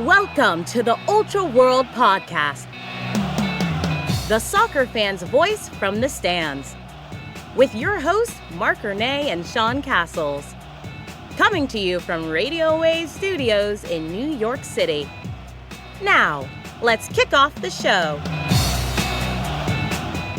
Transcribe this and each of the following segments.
Welcome to the Ultra World Podcast, the soccer fan's voice from the stands, with your hosts Marc, Ernay, and Sean Cassels, coming to you from Radio Waves Studios in New York City. Now, let's kick off the show.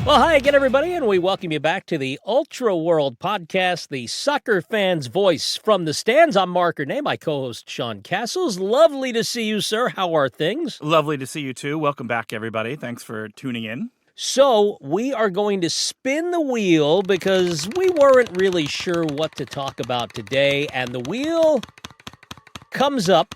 Well, hi again, everybody, and we welcome you back to the Ultra World Podcast, the soccer fan's voice from the stands. I'm Marc Ernay, my co-host Sean Cassels. Lovely to see you, sir. How are things? Lovely to see you, too. Welcome back, everybody. Thanks for tuning in. So, we are going to spin the wheel because we weren't really sure what to talk about today, and the wheel comes up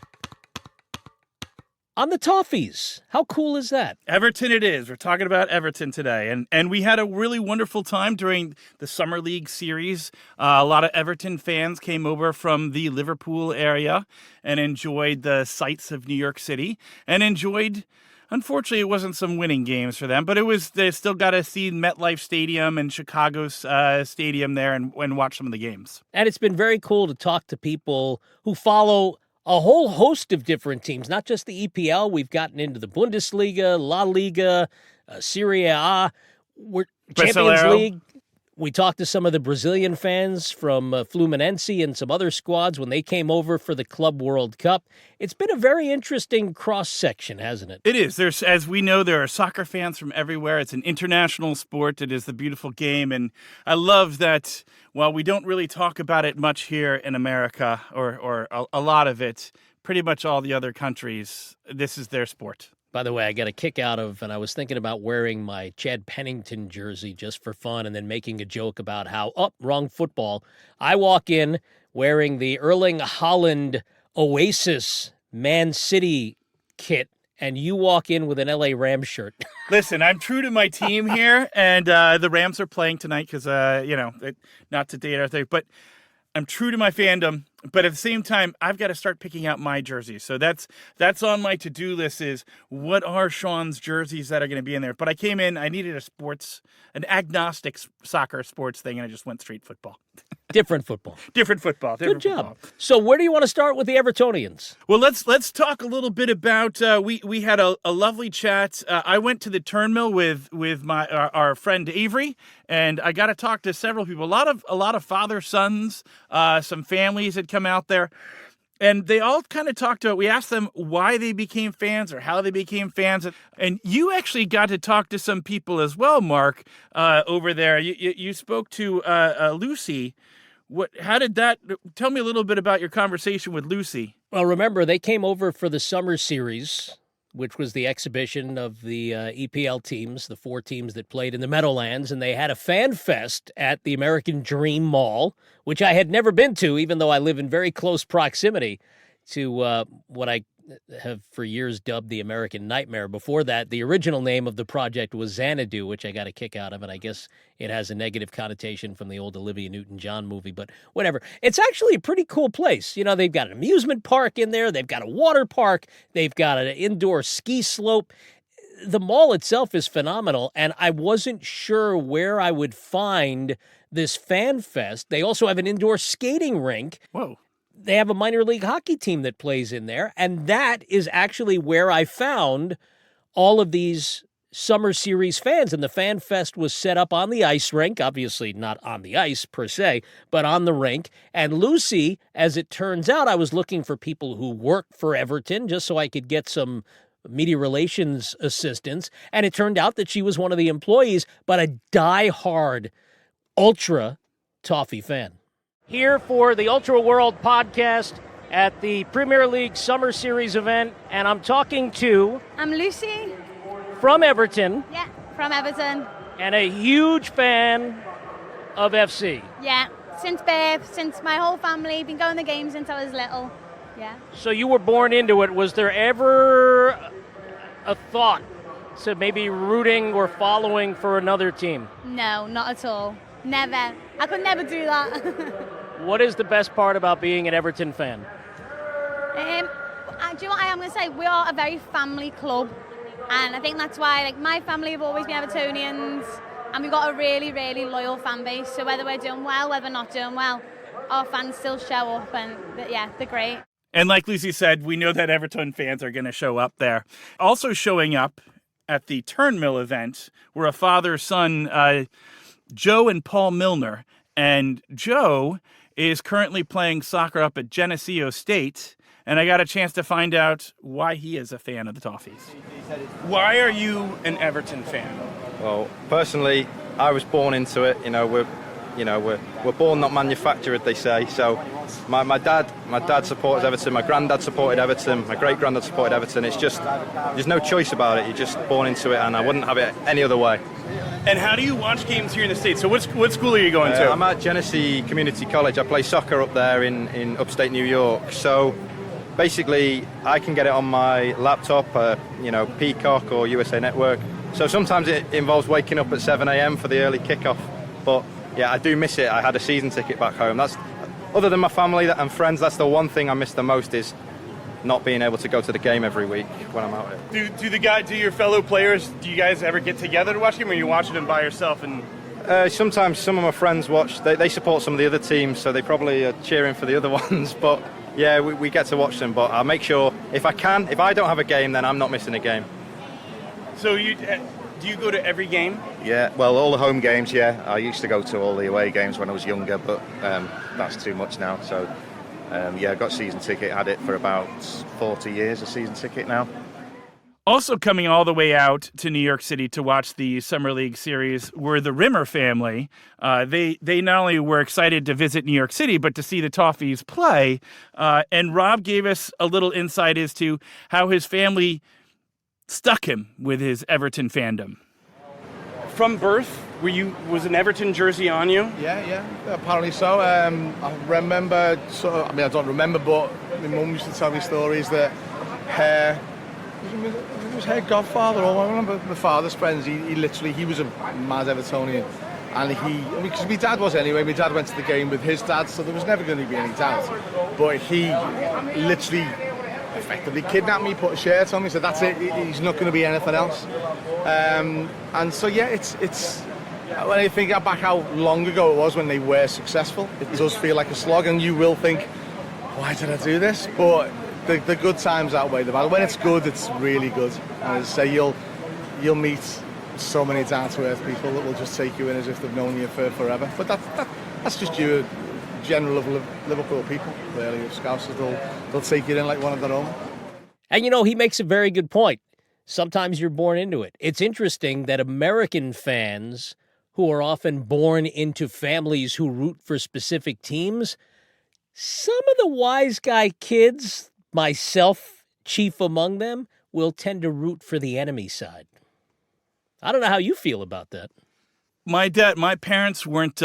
on the Toffees. How cool is that? Everton it is. We're talking about Everton today. And we had a really wonderful time during the Summer League series. A lot of Everton fans came over from the Liverpool area and enjoyed the sights of New York City and enjoyed, unfortunately, it wasn't some winning games for them, but they still got to see MetLife Stadium and Chicago's stadium there and watch some of the games. And it's been very cool to talk to people who follow a whole host of different teams, not just the EPL. We've gotten into the Bundesliga, La Liga, Serie A, Champions League. We talked to some of the Brazilian fans from Fluminense and some other squads when they came over for the Club World Cup. It's been a very interesting cross-section, hasn't it? It is. As we know, there are soccer fans from everywhere. It's an international sport. It is the beautiful game. And I love that while we don't really talk about it much here in America, or a lot of it, pretty much all the other countries, this is their sport. By the way, I got a kick out of, and I was thinking about wearing my Chad Pennington jersey just for fun and then making a joke about how, wrong football. I walk in wearing the Erling Haaland Oasis Man City kit, and you walk in with an LA Rams shirt. Listen, I'm true to my team here, and the Rams are playing tonight because, not to date our thing, but I'm true to my fandom, but at the same time, I've got to start picking out my jerseys. So that's on my to-do list is what are Sean's jerseys that are going to be in there. But I came in, I needed an agnostic soccer sports thing, and I just went straight football. Different football. Different football. Good job. So where do you want to start with the Evertonians? Well, let's talk a little bit about, we had a lovely chat. I went to the Turnmill with our friend Avery, and I got to talk to several people. A lot of father-sons, some families had come out there, and they all kind of talked about, we asked them why they became fans or how they became fans. And you actually got to talk to some people as well, Marc, over there. You spoke to Lucy. How did that, tell me a little bit about your conversation with Lucy. Well, remember, they came over for the summer series, which was the exhibition of the EPL teams, the 4 teams that played in the Meadowlands, and they had a fan fest at the American Dream Mall, which I had never been to, even though I live in very close proximity to what I have for years dubbed the American Nightmare. Before that, the original name of the project was Xanadu, which I got a kick out of, and I guess it has a negative connotation from the old Olivia Newton-John movie, but whatever. It's actually a pretty cool place. You know, they've got an amusement park in there, they've got a water park, they've got an indoor ski slope. The mall itself is phenomenal, and I wasn't sure where I would find this fan fest. They also have an indoor skating rink. Whoa. They have a minor league hockey team that plays in there, and that is actually where I found all of these summer series fans. And the fan fest was set up on the ice rink, obviously not on the ice per se, but on the rink. And Lucy, as it turns out, I was looking for people who work for Everton just so I could get some media relations assistance. And it turned out that she was one of the employees, but a die-hard ultra Toffee fan. Here for the Ultra World Podcast at the Premier League Summer Series event, and I'm talking to... I'm Lucy. From Everton. Yeah, from Everton. And a huge fan of FC. Yeah, since birth, since my whole family, been going to games since I was little. Yeah. So you were born into it. Was there ever a thought to maybe rooting or following for another team? No, not at all. Never. I could never do that. What is the best part about being an Everton fan? Do you know what I am going to say? We are a very family club, and I think that's why, my family have always been Evertonians, and we've got a really, really loyal fan base. So whether we're doing well, whether we're not doing well, our fans still show up, and yeah, they're great. And like Lucy said, we know that Everton fans are going to show up there. Also showing up at the Turnmill event were a father-son, Joe and Paul Milner. And Joe is currently playing soccer up at Geneseo State, and I got a chance to find out why he is a fan of the Toffees. Why are you an Everton fan? Well, personally, I was born into it. We're born, not manufactured, they say. So my dad supports Everton, my granddad supported Everton, my great-granddad supported Everton. It's just, there's no choice about it. You're just born into it, and I wouldn't have it any other way. And how do you watch games here in the States? So what school are you going to? I'm at Genesee Community College. I play soccer up there in upstate New York. So basically, I can get it on my laptop, Peacock or USA Network. So sometimes it involves waking up at 7 a.m. for the early kickoff. But yeah, I do miss it. I had a season ticket back home. Other than my family and friends, that's the one thing I miss the most, is not being able to go to the game every week when I'm out here. Do your fellow players, do you guys ever get together to watch them, or are you watching them by yourself? And sometimes some of my friends watch. They support some of the other teams, so they probably are cheering for the other ones. But yeah, we get to watch them. But I'll make sure, if I don't have a game, then I'm not missing a game. So do you go to every game? Yeah, well, all the home games, yeah. I used to go to all the away games when I was younger, but that's too much now. So, I got a season ticket, had it for about 40 years, a season ticket now. Also coming all the way out to New York City to watch the Summer League series were the Rimmer family. They not only were excited to visit New York City, but to see the Toffees play. And Rob gave us a little insight as to how his family stuck him with his Everton fandom. From birth, was an Everton jersey on you? Yeah, apparently so. I remember, I don't remember, but my mum used to tell me stories that her godfather, or I remember my father's friends, he was a mad Evertonian. And because my dad was anyway, my dad went to the game with his dad, so there was never going to be any doubt. But he literally effectively kidnapped me, put a shirt on me, said that's it, he's not going to be anything else. And so yeah, it's when I think back how long ago it was when they were successful, it does feel like a slog, and you will think, why did I do this? But the good times outweigh the bad. When it's good, it's really good. And as I say, you'll meet so many down-to-earth people that will just take you in as if they've known you for forever. But that's just your general of Liverpool people, really, of Scousers. They'll take you in like one of their own. And he makes a very good point. Sometimes you're born into it. It's interesting that American fans, who are often born into families who root for specific teams, some of the wise guy kids, myself chief among them, will tend to root for the enemy side. I don't know how you feel about that. My parents weren't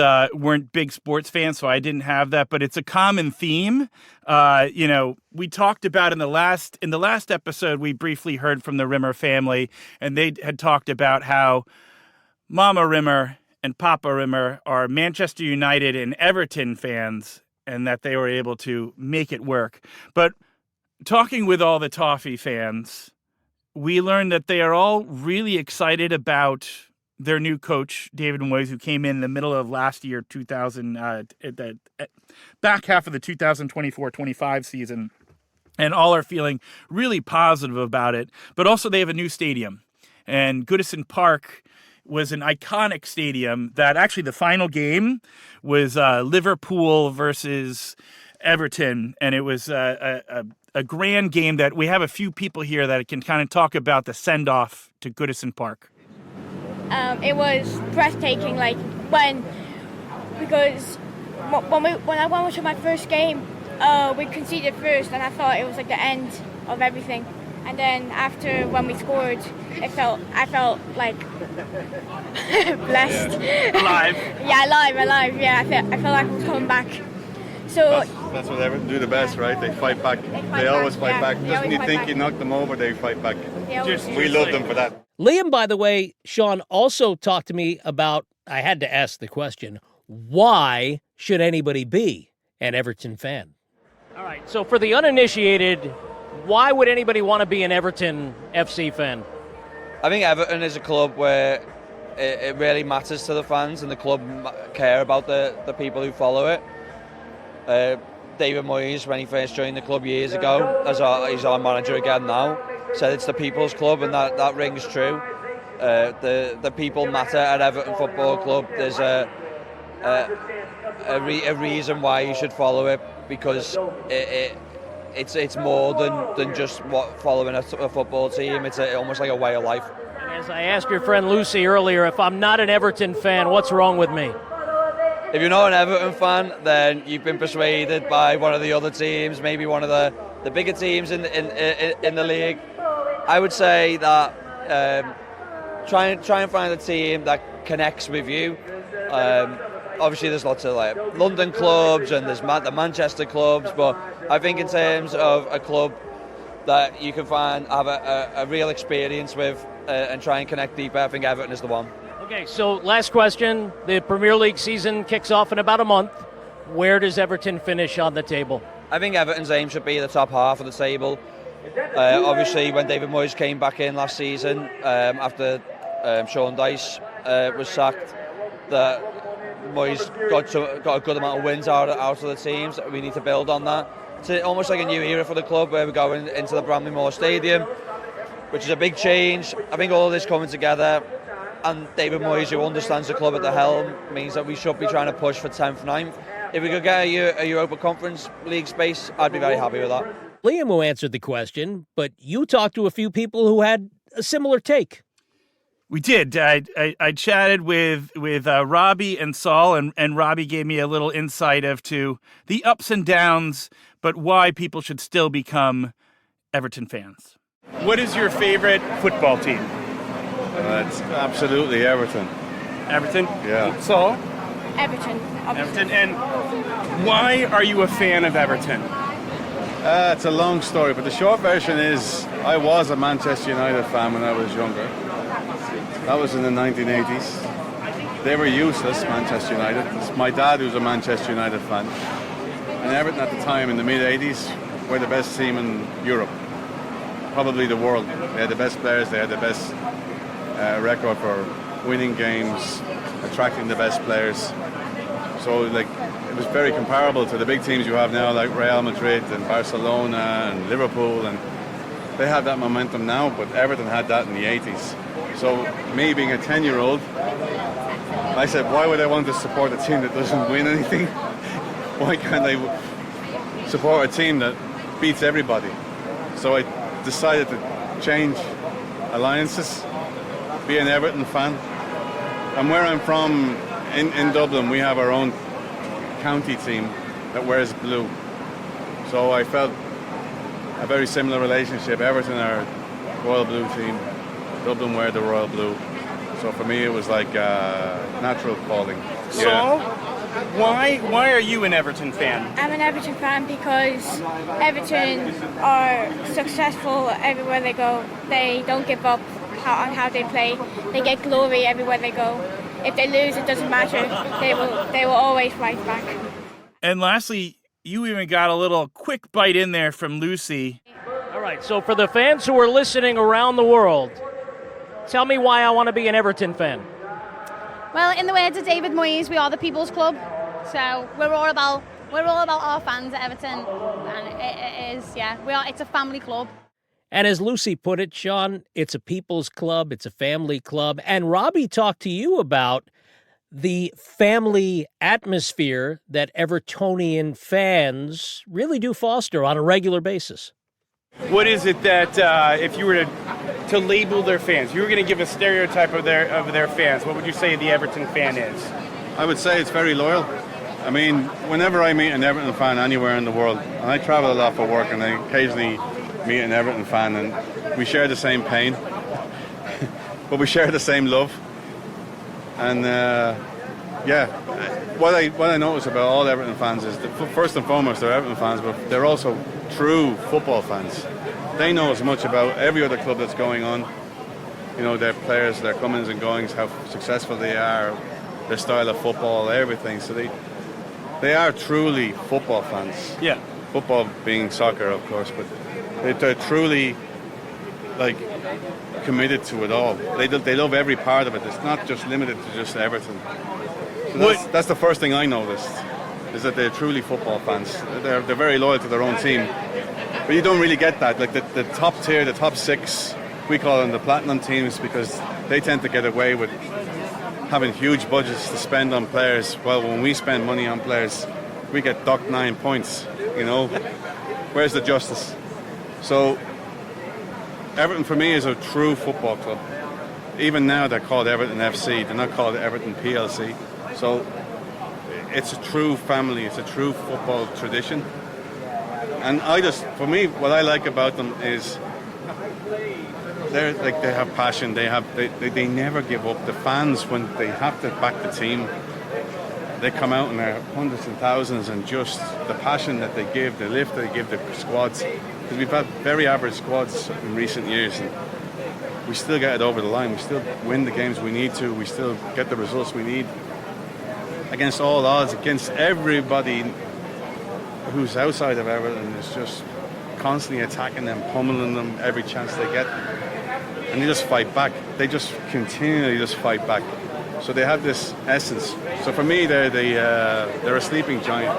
big sports fans, so I didn't have that. But it's a common theme. We talked about in the last episode, we briefly heard from the Rimmer family, and they had talked about how Mama Rimmer and Papa Rimmer are Manchester United and Everton fans, and that they were able to make it work. But talking with all the Toffee fans, we learned that they are all really excited about their new coach, David Moyes, who came in the middle of last year, back half of the 2024-25 season, and all are feeling really positive about it. But also they have a new stadium, and Goodison Park was an iconic stadium that actually the final game was Liverpool versus Everton, and it was a grand game that we have a few people here that can kind of talk about the send-off to Goodison Park. It was breathtaking, because when I went to my first game, we conceded first, and I thought it was like the end of everything. And then after when we scored, I felt like blessed. Alive. Yeah, alive. Yeah, I felt like I was coming back. So that's what Everton do the best, right? They fight back. They always fight back. Just when you think you knock them over, they fight back. We love them for that. Liam, by the way, Sean, also talked to me about, I had to ask the question, why should anybody be an Everton fan? All right, so for the uninitiated, why would anybody want to be an Everton FC fan? I think Everton is a club where it really matters to the fans, and the club care about the people who follow it. David Moyes, when he first joined the club years ago, he's our manager again now, said it's the people's club, and that rings true. The people matter at Everton Football Club. There's a reason why you should follow it, because it's more than just following a football team. It's almost like a way of life. As I asked your friend Lucy earlier, if I'm not an Everton fan, what's wrong with me? If you're not an Everton fan, then you've been persuaded by one of the other teams, maybe one of the bigger teams in the league. I would say that try and find a team that connects with you. Obviously, there's lots of like London clubs and there's the Manchester clubs, but I think in terms of a club that you can have a real experience with and try and connect deeper, I think Everton is the one. Okay, so last question. The Premier League season kicks off in about a month. Where does Everton finish on the table? I think Everton's aim should be the top half of the table. Obviously, when David Moyes came back in last season, after Sean Dyche was sacked, that Moyes got a good amount of wins out of the teams. We need to build on that. It's almost like a new era for the club, where we're going into the Bramley Moore Stadium, which is a big change. I think all of this coming together, and David Moyes, who understands the club at the helm, means that we should be trying to push for 10th, 9th. If we could get a Europa Conference League space, I'd be very happy with that. Liam, who answered the question, but you talked to a few people who had a similar take. We did. I chatted with Robbie and Saul, and Robbie gave me a little insight as to the ups and downs, but why people should still become Everton fans. What is your favorite football team? It's absolutely Everton. Everton? Yeah. Saul? Everton. Obviously. Everton. And why are you a fan of Everton? It's a long story, but the short version is I was a Manchester United fan when I was younger. That was in the 1980s. They were useless, Manchester United. It's my dad who's a Manchester United fan. And Everton at the time, in the mid-80s, were the best team in Europe. Probably the world. They had the best players, they had the best record for winning games, attracting the best players. So it was very comparable to the big teams you have now, like Real Madrid and Barcelona and Liverpool, and they have that momentum now, but Everton had that in the 80s. So me being a 10-year-old, I said, why would I want to support a team that doesn't win anything? Why can't I support a team that beats everybody? So I decided to change alliances, be an Everton fan. And where I'm from, in Dublin, we have our own county team that wears blue. So I felt a very similar relationship. Everton are royal blue team, Dublin wear the royal blue. So for me, it was like a natural calling. Saul, why are you an Everton fan? I'm an Everton fan because Everton are successful everywhere they go. They don't give up on how they play. They get glory everywhere they go. If they lose, it doesn't matter. They will always fight back. And lastly, you even got a little quick bite in there from Lucy. All right, so for the fans who are listening around the world, tell me why I want to be an Everton fan. Well, in the words of David Moyes, we are the people's club. So we're all about our fans at Everton, and it is, it's a family club. And as Lucy put it, Sean, it's a people's club, it's a family club. And Robbie talked to you about the family atmosphere that Evertonian fans really do foster on a regular basis. What is it that, if you were to label their fans, you were going to give a stereotype of their fans, what would you say the Everton fan is? I would say it's very loyal. I mean, whenever I meet an Everton fan anywhere in the world, and I travel a lot for work, and I occasionally meet an Everton fan, and we share the same pain, but we share the same love. And what I notice about all Everton fans is that first and foremost they're Everton fans, but they're also true football fans. They know as much about every other club that's going on. You know, their players, their comings and goings, how successful they are, their style of football, everything. So they are truly football fans. Yeah. Football being soccer, of course, but they're truly committed to it all. They love every part of it. It's not just limited to just Everton. So that's the first thing I noticed. is that they're truly football fans. They're very loyal to their own team. But you don't really get that. Like the top tier, the top six, we call them the platinum teams because they tend to get away with having huge budgets to spend on players. Well, when we spend money on players, we get docked 9 points, you know. Where's the justice? So Everton for me is a true football club. Even now they're called Everton FC, they're not called Everton PLC. So it's a true family, it's a true football tradition. And for me, what I like about them is they have passion, they never give up. The fans, when they have to back the team, they come out in their hundreds and thousands, and just the passion that they give, the lift they give the squads. Because we've had very average squads in recent years, and we still get it over the line. We still win the games we need to. We still get the results we need against all odds, against everybody who's outside of Everton is just constantly attacking them, pummeling them every chance they get. And they just fight back. They just continually just fight back. So they have this essence. So for me, they're a sleeping giant,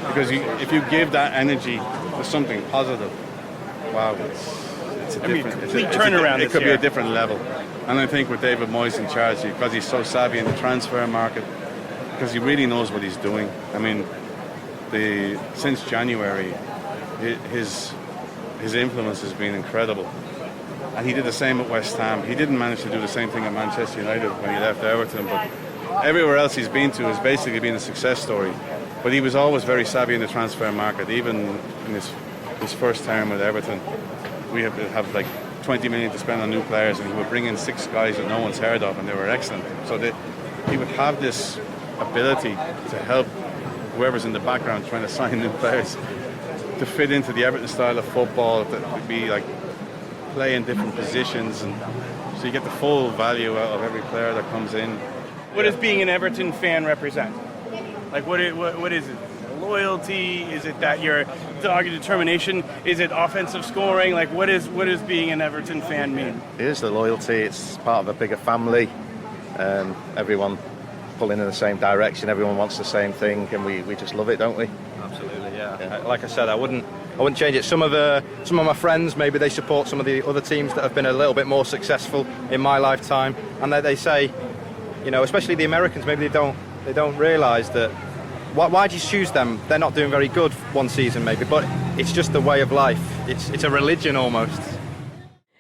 because if you give that energy to something positive, wow, it's a different turnaround. It could be a different level. And I think with David Moyes in charge, because he's so savvy in the transfer market, because he really knows what he's doing. I mean, since January, his influence has been incredible. And he did the same at West Ham. He didn't manage to do the same thing at Manchester United when he left Everton, but everywhere else he's been to has basically been a success story. But he was always very savvy in the transfer market. Even in his first term with Everton, we have like 20 million to spend on new players, and he would bring in 6 guys that no one's heard of, and they were excellent. So he would have this ability to help whoever's in the background trying to sign new players to fit into the Everton style of football, that would be like play in different positions, and so you get the full value out of every player that comes in. What does being an Everton fan represent? Like what is it? Loyalty? Is it that you're dogged determination? Is it offensive scoring? Like what is being an Everton fan mean? It is the loyalty. It's part of a bigger family. Everyone pulling in the same direction. Everyone wants the same thing, and we just love it, don't we? Absolutely, yeah. Like I said, I wouldn't change it. Some of my friends, maybe they support some of the other teams that have been a little bit more successful in my lifetime, and they say, you know, especially the Americans, maybe they don't realise that. Why do you choose them? They're not doing very good one season, maybe, but it's just the way of life. It's a religion almost.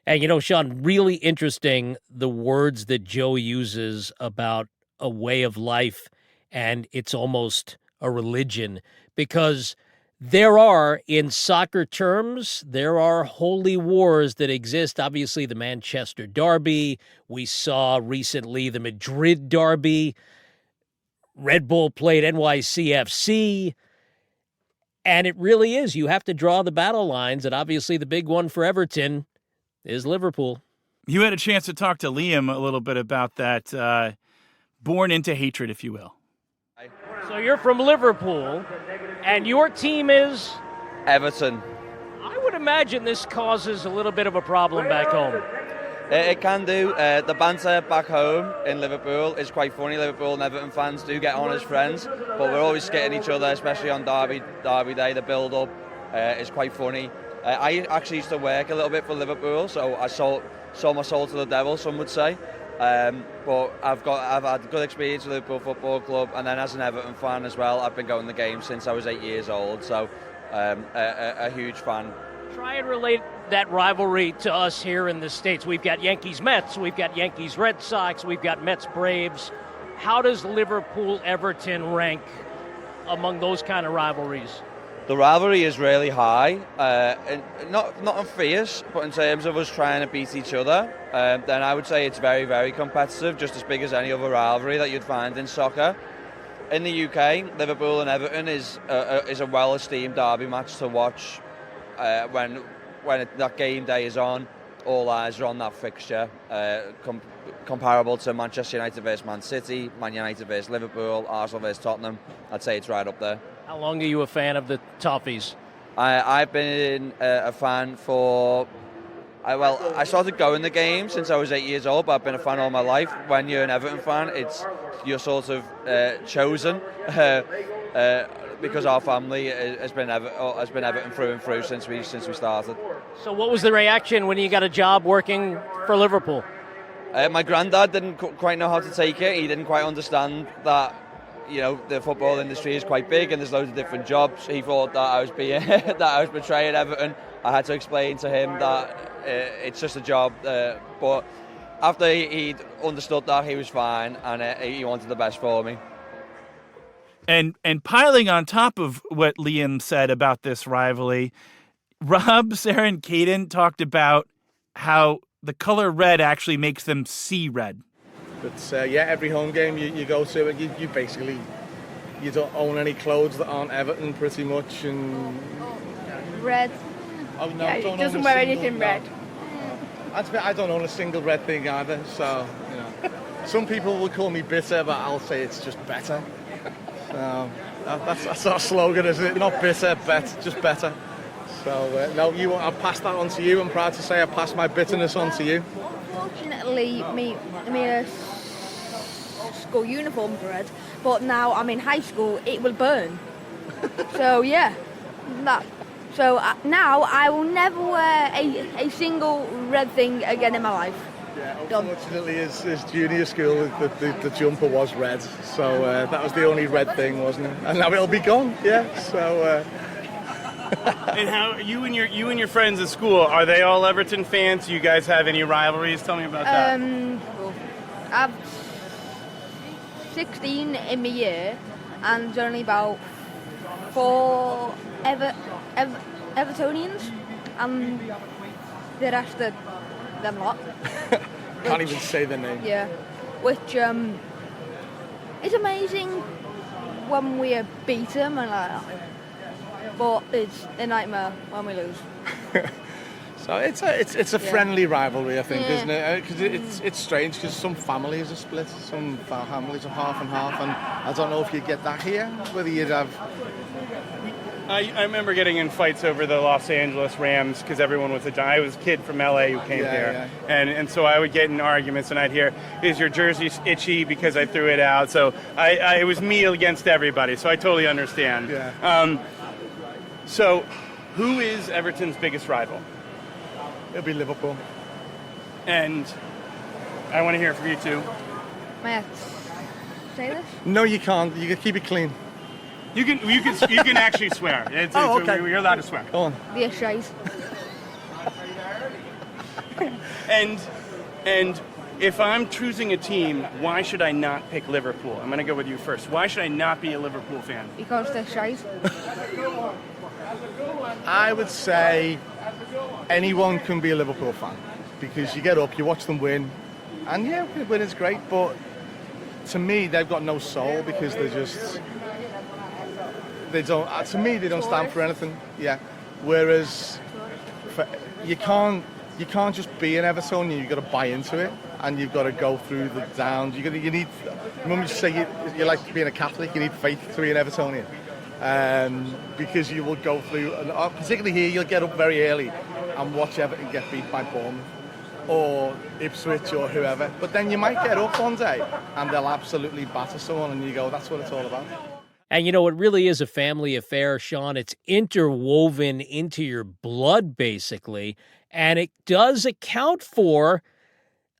And, you know, Sean, really interesting the words that Joe uses about a way of life, and it's almost a religion, because there are, in soccer terms, there are holy wars that exist. Obviously, the Manchester Derby. We saw recently the Madrid Derby. Red Bull played NYCFC. And it really is. You have to draw the battle lines, and obviously the big one for Everton is Liverpool. You had a chance to talk to Liam a little bit about that, born into hatred, if you will. So you're from Liverpool, and your team is? Everton. I would imagine this causes a little bit of a problem back home. It can do. The banter back home in Liverpool is quite funny. Liverpool and Everton fans do get on as friends, but we're always skitting each other, especially on Derby Day. The build-up is quite funny. I actually used to work a little bit for Liverpool, so I sold my soul to the devil, some would say. But I've had a good experience with Liverpool Football Club, and then as an Everton fan as well, I've been going to the game since I was 8 years old, so a huge fan. Try and relate that rivalry to us here in the States. We've got Yankees-Mets, we've got Yankees-Red Sox, we've got Mets-Braves. How does Liverpool-Everton rank among those kind of rivalries? The rivalry is really high, and not fierce, but in terms of us trying to beat each other, then I would say it's very, very competitive, just as big as any other rivalry that you'd find in soccer. In the UK, Liverpool and Everton is a well-esteemed derby match to watch. When that game day is on, all eyes are on that fixture. Comparable to Manchester United versus Man City, Man United versus Liverpool, Arsenal versus Tottenham. I'd say it's right up there. How long are you a fan of the Toffees? I've been a fan for... I started going to games since I was 8 years old, but I've been a fan all my life. When you're an Everton fan, you're sort of chosen. because our family has been Everton through and through since we started. So what was the reaction when you got a job working for Liverpool? My granddad didn't quite know how to take it. He didn't quite understand that, the football industry is quite big and there's loads of different jobs. He thought that I was betraying Everton. I had to explain to him that it's just a job. But after he'd understood that, he was fine, and he wanted the best for me. And piling on top of what Liam said about this rivalry, Rob, Sarah, and Caden talked about how the color red actually makes them see red. But every home game you go to, you basically, you don't own any clothes that aren't Everton pretty much. And Red. Oh, no, He doesn't wear anything red. I don't own a single red thing either, so, Some people will call me bitter, but I'll say it's just better. So that's our slogan, isn't it? Not bitter, just better. So, no, I'll pass that on to you. I'm proud to say I passed my bitterness on to you. Fortunately, me school uniform's red, but now I'm in high school, it will burn. So, now I will never wear a single red thing again in my life. Yeah, unfortunately, his junior school, the jumper was red, so that was the only red thing, wasn't it? And now it'll be gone. Yeah. So. And how you and your friends at school, are they all Everton fans? Do you guys have any rivalries? Tell me about that. I've 16 in my year, and there's only about 4 Evertonians, and the rest of them lot. Can't even say their name. Yeah, which is amazing when we beat them, but it's a nightmare when we lose. So it's a friendly rivalry, I think, isn't it? Because it's strange because some families are split, some families are half and half, and I don't know if you get that here, whether you'd have. I remember getting in fights over the Los Angeles Rams because everyone was I was a kid from LA who came here, and so I would get in arguments and I'd hear, "Is your jersey itchy because I threw it out?" So it was me against everybody. So I totally understand. Yeah. So, who is Everton's biggest rival? It'll be Liverpool. And I want to hear from you too. May I say this? No, you can't. You can keep it clean. You can actually swear. Okay. You're allowed to swear. Go on. The Ashrays. And if I'm choosing a team, why should I not pick Liverpool? I'm going to go with you first. Why should I not be a Liverpool fan? Because they're Ashrays. I would say anyone can be a Liverpool fan because you get up, you watch them win, and win is great, but to me, they've got no soul because they don't stand for anything. Yeah. Whereas you can't just be an Evertonian. You've got to buy into it, and you've got to go through the downs. You need. Mum used to say you like being a Catholic. You need faith to be an Evertonian, because you will go through. And particularly here, you'll get up very early and watch Everton get beat by Bournemouth or Ipswich or whoever. But then you might get up one day and they'll absolutely batter someone, and you go, "That's what it's all about." And, it really is a family affair, Sean. It's interwoven into your blood, basically. And it does account for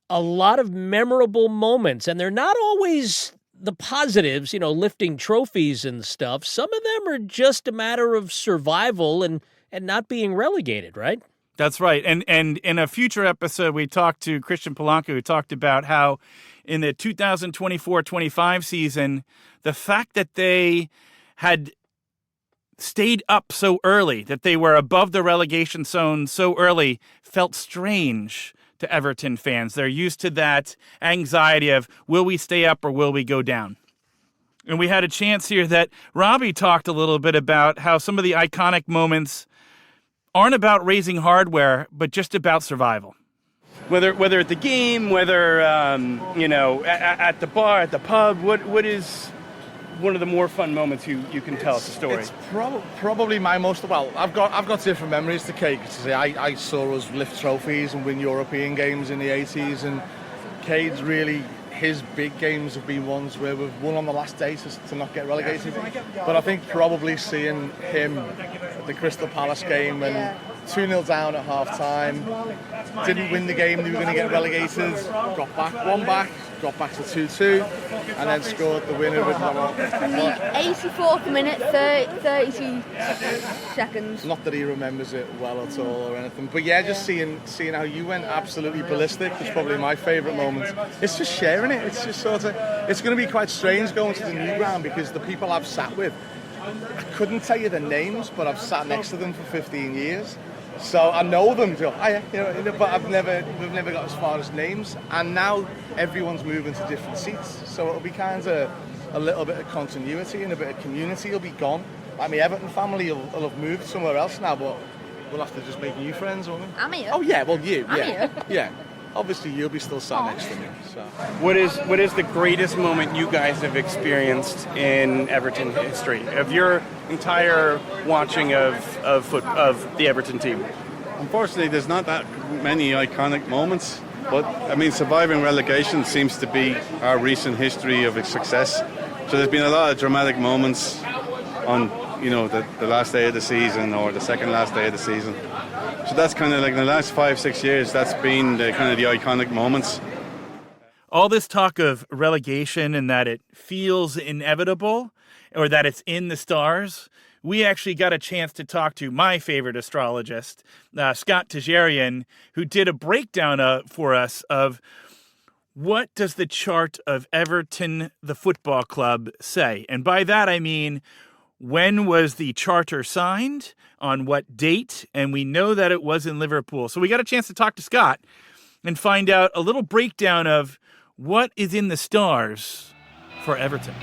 a lot of memorable moments. And they're not always the positives, lifting trophies and stuff. Some of them are just a matter of survival and not being relegated, right? That's right. And in a future episode, we talked to Christian Polanco, who talked about how in the 2024-25 season, the fact that they had stayed up so early, that they were above the relegation zone so early, felt strange to Everton fans. They're used to that anxiety of, will we stay up or will we go down? And we had a chance here that Robbie talked a little bit about how some of the iconic moments aren't about raising hardware, but just about survival. Whether at the game, whether at the bar, at the pub, what is one of the more fun moments you can tell us a story? It's probably my most. Well, I've got different memories to Cade. I saw us lift trophies and win European games in the 80s, and Cade's really his big games have been ones where we've won on the last day to not get relegated. But I think probably seeing him at the Crystal Palace game and 2-0 down at half-time, didn't win the game, they were going to get relegated, got back, won back, got back to 2-2, and then scored the winner with about 84th minute, 32 seconds. Not that he remembers it well at all or anything, but yeah, just seeing how you went absolutely ballistic was probably my favourite moment. It's just sharing it. It's just sort of, it's going to be quite strange going to the new ground because the people I've sat with, I couldn't tell you their names, but I've sat next to them for 15 years. So I know them, but we've never got as far as names. And now everyone's moving to different seats, so it'll be kind of a little bit of continuity and a bit of community will be gone. Like my Everton family will have moved somewhere else now, but we'll have to just make new friends, won't we? I'm here. Oh yeah, well you, I'm here. Yeah. Obviously, you'll be still sat next to me. So. What is the greatest moment you guys have experienced in Everton history of your entire watching of the Everton team? Unfortunately, there's not that many iconic moments, but I mean, surviving relegation seems to be our recent history of success. So there's been a lot of dramatic moments on, the last day of the season or the second last day of the season. So that's kind of like in the last 5-6 years, that's been the kind of the iconic moments. All this talk of relegation and that it feels inevitable or that it's in the stars, we actually got a chance to talk to my favorite astrologist, Scott Tejarian, who did a breakdown for us of what does the chart of Everton, the football club, say? And by that I mean, when was the charter signed? On what date? And we know that it was in Liverpool. So we got a chance to talk to Scott and find out a little breakdown of what is in the stars for Everton.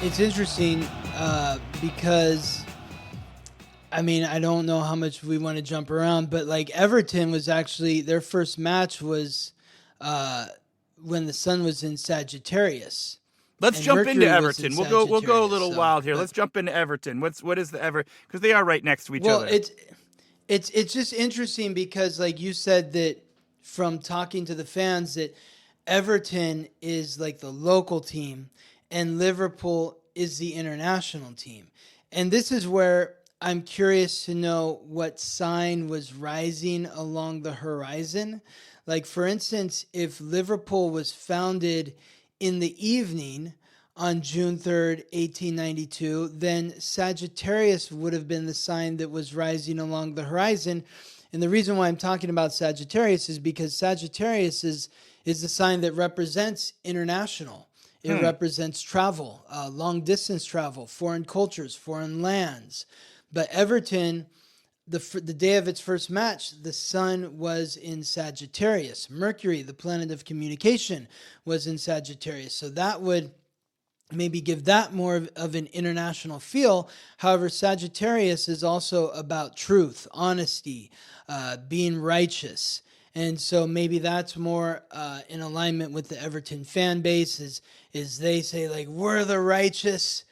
It's interesting because, I mean, I don't know how much we want to jump around, but like Everton was actually, their first match was when the sun was in Sagittarius. Let's And jump Mercury into was Everton. in We'll go a little Sagittarius, wild here. but- Let's jump into Everton. What is the Everton? Because they are right next to each other. Well, it's just interesting because, like you said, that from talking to the fans, that Everton is like the local team and Liverpool is the international team. And this is where I'm curious to know what sign was rising along the horizon. Like, for instance, if Liverpool was founded in the evening on June 3rd, 1892, then Sagittarius would have been the sign that was rising along the horizon. And the reason why I'm talking about Sagittarius is because Sagittarius is the sign that represents international. It represents travel, long-distance travel, foreign cultures, foreign lands. But Everton, the day of its first match, the sun was in Sagittarius. Mercury, the planet of communication, was in Sagittarius. So that would maybe give that more of an international feel. However, Sagittarius is also about truth, honesty, being righteous. And so maybe that's more in alignment with the Everton fan base is they say, like, we're the righteous,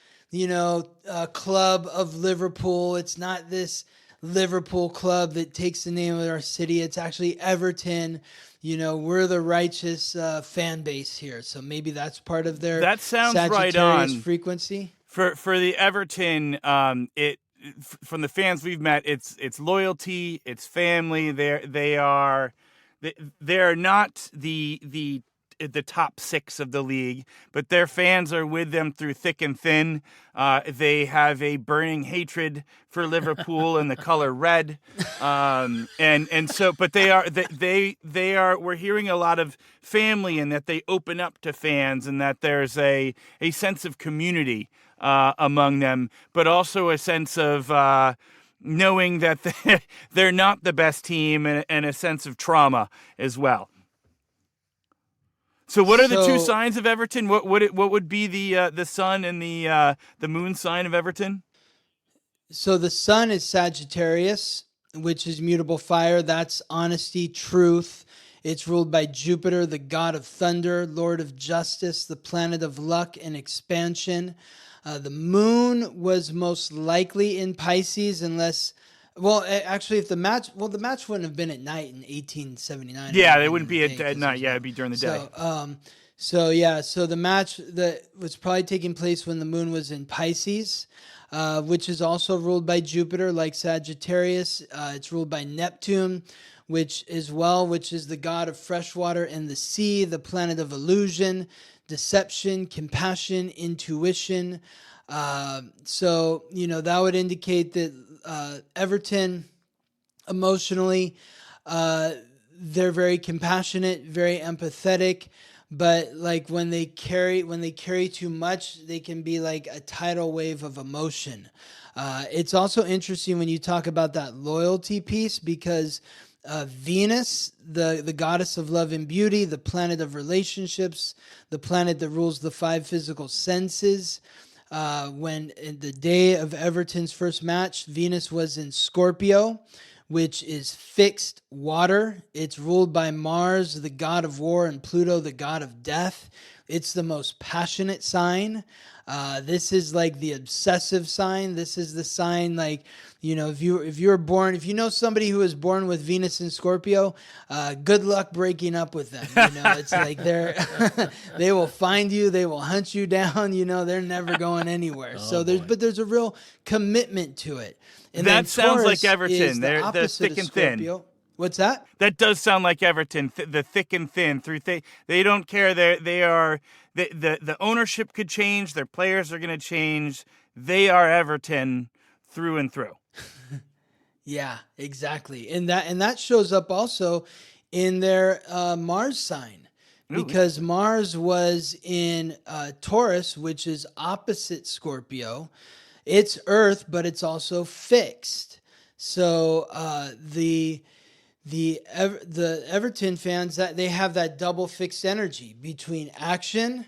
club of Liverpool. It's not this Liverpool club that takes the name of our city. It's actually Everton. We're the righteous fan base here. So maybe that's part of their that sounds Sagittarius right on. frequency. For the Everton, from the fans we've met, it's loyalty, it's family. They're not the top six of the league, but their fans are with them through thick and thin. They have a burning hatred for Liverpool and the color red, and so. But they are. We're hearing a lot of family, and that they open up to fans, and that there's a sense of community among them, but also a sense of knowing that they're not the best team, and a sense of trauma as well. So what are the two signs of Everton? What would be the sun and the moon sign of Everton? So the sun is Sagittarius, which is mutable fire. That's honesty, truth. It's ruled by Jupiter, the god of thunder, lord of justice, the planet of luck and expansion. The moon was most likely in Pisces, unless Well, actually, if the match wouldn't have been at night in 1879. Yeah, it wouldn't be at night. Yeah, it'd be during the day. So the match that was probably taking place when the moon was in Pisces, which is also ruled by Jupiter, like Sagittarius. It's ruled by Neptune, which is the god of freshwater and the sea, the planet of illusion, deception, compassion, intuition. So that would indicate that Everton, emotionally, they're very compassionate, very empathetic. But like when they carry too much, they can be like a tidal wave of emotion. It's also interesting when you talk about that loyalty piece, because Venus, the goddess of love and beauty, the planet of relationships, the planet that rules the 5 physical senses. When in the day of Everton's first match, Venus was in Scorpio, which is fixed water. It's ruled by Mars, the god of war, and Pluto, the god of death. It's the most passionate sign. This is like the obsessive sign. This is the sign, like, if you know somebody who is born with Venus in Scorpio, good luck breaking up with them. It's like they will find you, they will hunt you down. They're never going anywhere. But there's a real commitment to it. And that sounds Taurus like Everton. They're thick and thin. What's that? That does sound like Everton. The thick and thin. They don't care. The ownership could change. Their players are going to change. They are Everton through and through. Yeah, exactly. And that shows up also in their Mars sign, because Mars was in Taurus, which is opposite Scorpio. It's Earth, but it's also fixed. So the Everton fans, that they have that double fixed energy between action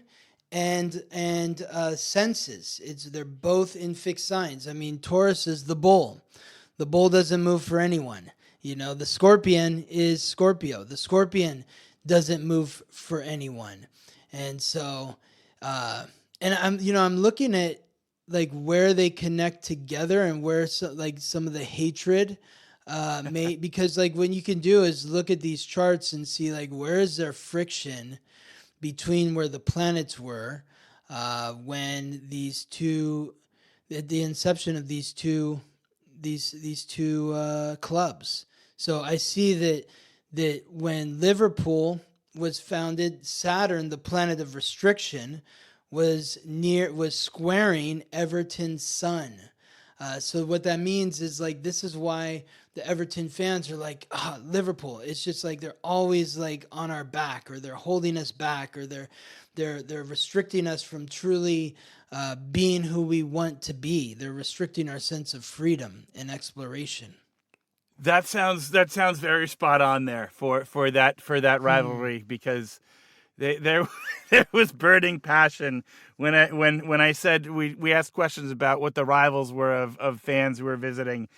and senses. They're both in fixed signs. I mean, Taurus is the bull. The bull doesn't move for anyone. The scorpion is Scorpio. The scorpion doesn't move for anyone. And so, and I'm looking at like where they connect together and where some of the hatred because like what you can do is look at these charts and see like where is there friction between where the planets were when at the inception of these two clubs. So I see that when Liverpool was founded, Saturn, the planet of restriction, was squaring Everton's sun. So what that means is like, this is why the Everton fans are like, Liverpool. It's just like they're always like on our back, or they're holding us back, or they're restricting us from truly being who we want to be. They're restricting our sense of freedom and exploration. That sounds very spot on there for that rivalry, because there was burning passion when I said we asked questions about what the rivals were of fans who were visiting.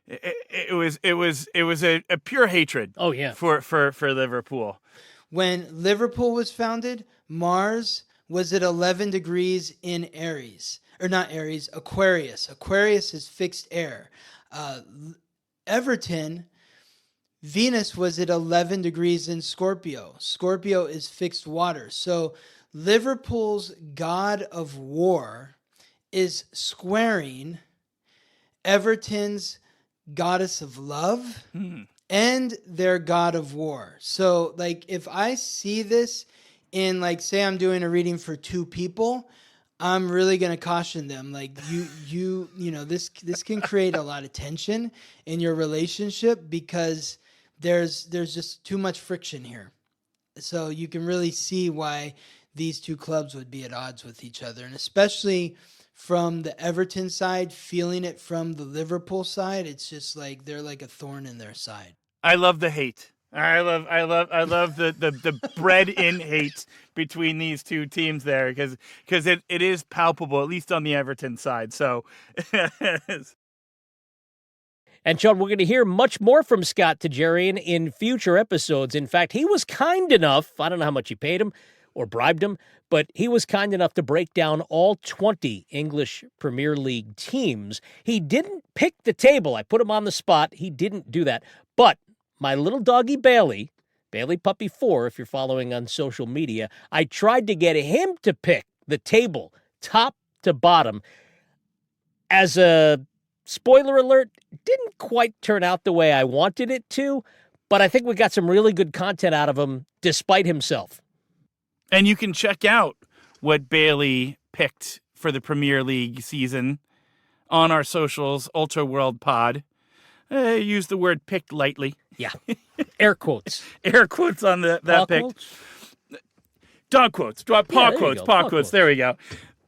It was a pure hatred. Oh yeah, for Liverpool. When Liverpool was founded, Mars was at 11 degrees in Aries, or not Aries, Aquarius. Aquarius is fixed air. Everton, Venus was at 11 degrees in Scorpio. Scorpio is fixed water. So Liverpool's god of war is squaring Everton's goddess of love and their god of war. So like if I see this in, like, say I'm doing a reading for 2 people, I'm really going to caution them. Like this can create a lot of tension in your relationship, because there's just too much friction here. So you can really see why these 2 clubs would be at odds with each other. And especially from the Everton side, feeling it from the Liverpool side, it's just like they're like a thorn in their side. I love the hate. I love the bred in hate between these 2 teams there, because it is palpable, at least on the Everton side. So And Sean, we're going to hear much more from Scott Tejarian in future episodes. In fact, he was kind enough, I don't know how much you paid him, or bribed him, but he was kind enough to break down all 20 English Premier League teams. He didn't pick the table. I put him on the spot. He didn't do that. But my little doggy Bailey Puppy 4, if you're following on social media, I tried to get him to pick the table, top to bottom. As a spoiler alert, didn't quite turn out the way I wanted it to, but I think we got some really good content out of him, despite himself. And you can check out what Bailey picked for the Premier League season on our socials, Ultra World Pod. Use the word picked lightly. Yeah. Air quotes. Air quotes on that paw pick. Quotes? Dog quotes. Paw quotes. There we go.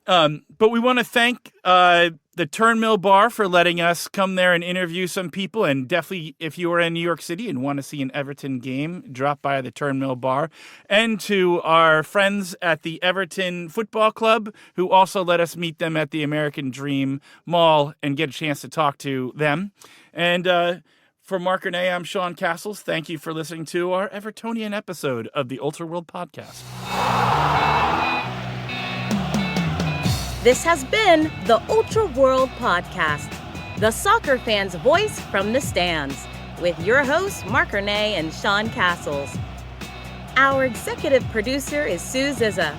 But we want to thank the Turnmill Bar for letting us come there and interview some people. And definitely, if you are in New York City and want to see an Everton game, drop by the Turnmill Bar. And to our friends at the Everton Football Club, who also let us meet them at the American Dream Mall and get a chance to talk to them. And for Marc Ernay, I'm Sean Cassels. Thank you for listening to our Evertonian episode of the Ultra World Podcast. This has been the Ultra World Podcast, the soccer fan's voice from the stands, with your hosts, Marc Ernay and Sean Cassels. Our executive producer is Sue Zizza.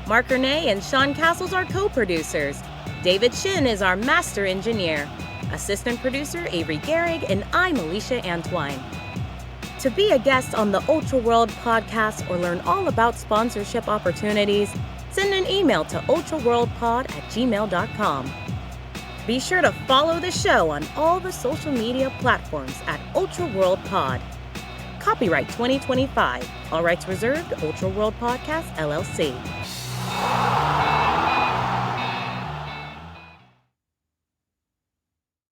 Marc Ernay and Sean Cassels are co-producers. David Shin is our master engineer. Assistant producer Avery Gehrig, and I'm Alicia Antwine. To be a guest on the Ultra World Podcast or learn all about sponsorship opportunities, send an email to ultraworldpod@gmail.com. Be sure to follow the show on all the social media platforms at Ultra World Pod. Copyright 2025. All rights reserved. Ultra World Podcast, LLC.